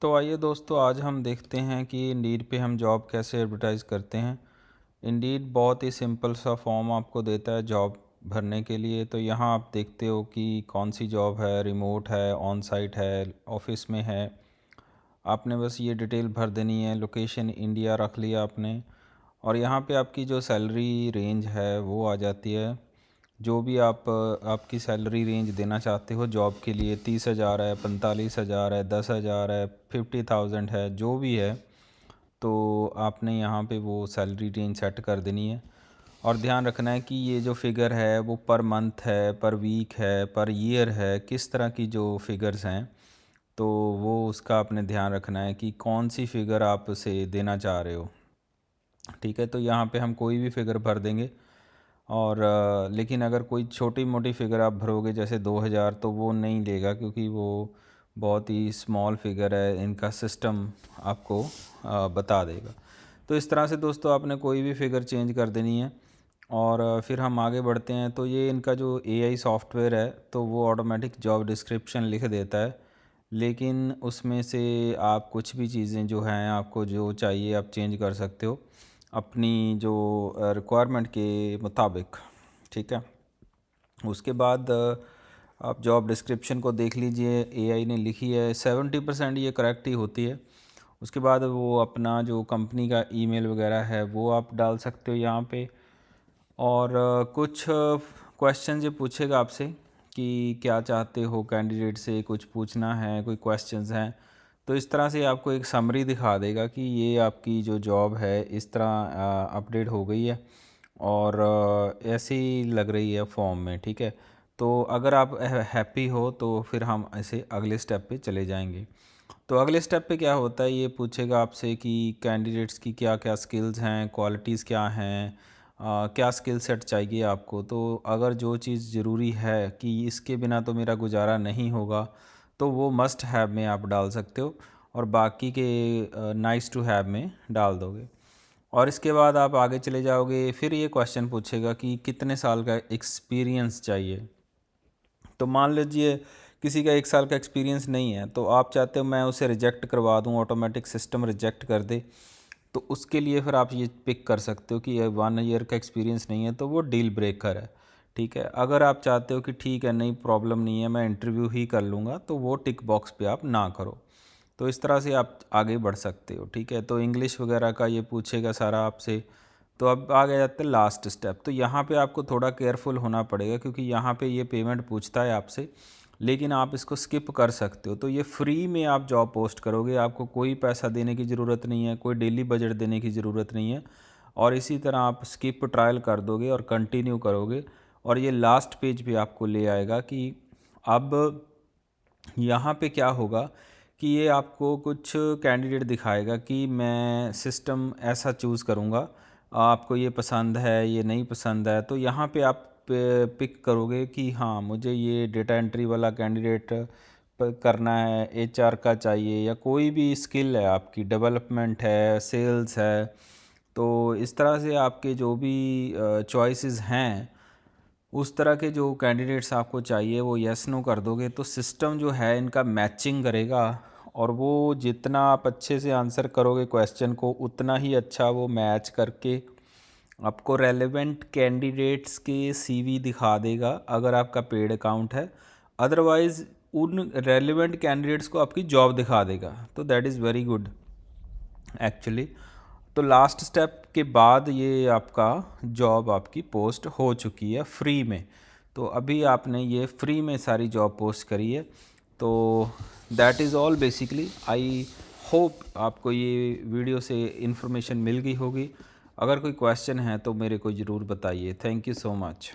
तो आइए दोस्तों, आज हम देखते हैं कि इंडीड पे हम जॉब कैसे एडवर्टाइज़ करते हैं। इंडीड बहुत ही सिंपल सा फॉर्म आपको देता है जॉब भरने के लिए। तो यहाँ आप देखते हो कि कौन सी जॉब है, रिमोट है, ऑन साइट है, ऑफिस में है। आपने बस ये डिटेल भर देनी है, लोकेशन इंडिया रख लिया आपने, और यहाँ पे आपकी जो सैलरी रेंज है वो आ जाती है। जो भी आप आपकी सैलरी रेंज देना चाहते हो जॉब के लिए, 30,000 है, 45,000 है, 10,000 है, 50,000 है, जो भी है, तो आपने यहाँ पे वो सैलरी रेंज सेट कर देनी है। और ध्यान रखना है कि ये जो फिगर है वो पर मंथ है, पर वीक है, पर ईयर है, किस तरह की जो फिगर्स हैं, तो वो उसका आपने ध्यान रखना है कि कौन सी फ़िगर आप उसे देना चाह रहे हो। ठीक है, तो यहाँ पे हम कोई भी फिगर भर देंगे। और लेकिन अगर कोई छोटी मोटी फिगर आप भरोगे जैसे 2000, तो वो नहीं लेगा, क्योंकि वो बहुत ही स्मॉल फिगर है, इनका सिस्टम आपको बता देगा। तो इस तरह से दोस्तों आपने कोई भी फिगर चेंज कर देनी है। और फिर हम आगे बढ़ते हैं। तो ये इनका जो एआई सॉफ्टवेयर है, तो वो ऑटोमेटिक जॉब डिस्क्रिप्शन लिख देता है, लेकिन उसमें से आप कुछ भी चीज़ें जो हैं, आपको जो चाहिए आप चेंज कर सकते हो अपनी जो रिक्वायरमेंट के मुताबिक। ठीक है, उसके बाद आप जॉब डिस्क्रिप्शन को देख लीजिए, एआई ने लिखी है, 70% ये करेक्ट ही होती है। उसके बाद वो अपना जो कंपनी का ईमेल वगैरह है वो आप डाल सकते हो यहाँ पे। और कुछ क्वेश्चन ये पूछेगा आपसे कि क्या चाहते हो कैंडिडेट से, कुछ पूछना है, कोई क्वेश्चंस हैं, तो इस तरह से आपको एक समरी दिखा देगा कि ये आपकी जो जॉब है इस तरह अपडेट हो गई है और ऐसी लग रही है फॉर्म में। ठीक है, तो अगर आप हैप्पी हो तो फिर हम ऐसे अगले स्टेप पे चले जाएंगे। तो अगले स्टेप पे क्या होता है, ये पूछेगा आपसे कि कैंडिडेट्स की क्या क्या स्किल्स हैं, क्वालिटीज़ क्या हैं, क्या स्किल सेट चाहिए आपको। तो अगर जो चीज़ ज़रूरी है कि इसके बिना तो मेरा गुजारा नहीं होगा, तो वो मस्ट हैव में आप डाल सकते हो, और बाकी के नाइस टू हैव में डाल दोगे। और इसके बाद आप आगे चले जाओगे, फिर ये क्वेश्चन पूछेगा कि कितने साल का एक्सपीरियंस चाहिए। तो मान लीजिए किसी का 1 साल का एक्सपीरियंस नहीं है, तो आप चाहते हो मैं उसे रिजेक्ट करवा दूं, ऑटोमेटिक सिस्टम रिजेक्ट कर दे, तो उसके लिए फिर आप ये पिक कर सकते हो कि ये 1 ईयर का एक्सपीरियंस नहीं है, तो वो डील ब्रेकर है। ठीक है, अगर आप चाहते हो कि ठीक है, नहीं प्रॉब्लम नहीं है, मैं इंटरव्यू ही कर लूँगा, तो वो टिक बॉक्स पे आप ना करो। तो इस तरह से आप आगे बढ़ सकते हो। ठीक है, तो इंग्लिश वगैरह का ये पूछेगा सारा आपसे। तो अब आगे जाते हैं लास्ट स्टेप। तो यहाँ पे आपको थोड़ा केयरफुल होना पड़ेगा, क्योंकि यहाँ पे ये पेमेंट पूछता है आपसे, लेकिन आप इसको स्किप कर सकते हो। तो ये फ्री में आप जॉब पोस्ट करोगे, आपको कोई पैसा देने की ज़रूरत नहीं है, कोई डेली बजट देने की ज़रूरत नहीं है। और इसी तरह आप स्किप ट्रायल कर दोगे और कंटिन्यू करोगे, और ये लास्ट पेज पे आपको ले आएगा कि अब यहाँ पे क्या होगा कि ये आपको कुछ कैंडिडेट दिखाएगा कि मैं सिस्टम ऐसा चूज़ करूँगा, आपको ये पसंद है, ये नहीं पसंद है। तो यहाँ पे आप पिक करोगे कि हाँ, मुझे ये डेटा एंट्री वाला कैंडिडेट करना है, एचआर का चाहिए, या कोई भी स्किल है आपकी, डेवलपमेंट है, सेल्स है। तो इस तरह से आपके जो भी चॉइसेस हैं, उस तरह के जो कैंडिडेट्स आपको चाहिए वो येस नो कर दोगे, तो सिस्टम जो है इनका मैचिंग करेगा। और वो जितना आप अच्छे से आंसर करोगे क्वेश्चन को, उतना ही अच्छा वो मैच करके आपको रेलेवेंट कैंडिडेट्स के सीवी दिखा देगा, अगर आपका पेड अकाउंट है। अदरवाइज़ उन रेलेवेंट कैंडिडेट्स को आपकी जॉब दिखा देगा। तो that is very good actually. तो लास्ट स्टेप के बाद ये आपका जॉब आपकी पोस्ट हो चुकी है फ्री में। तो अभी आपने ये फ्री में सारी जॉब पोस्ट करी है। तो that is all basically. I hope आपको ये वीडियो से इन्फॉर्मेशन मिल गई होगी। अगर कोई क्वेश्चन है तो मेरे को ज़रूर बताइए। Thank you so much.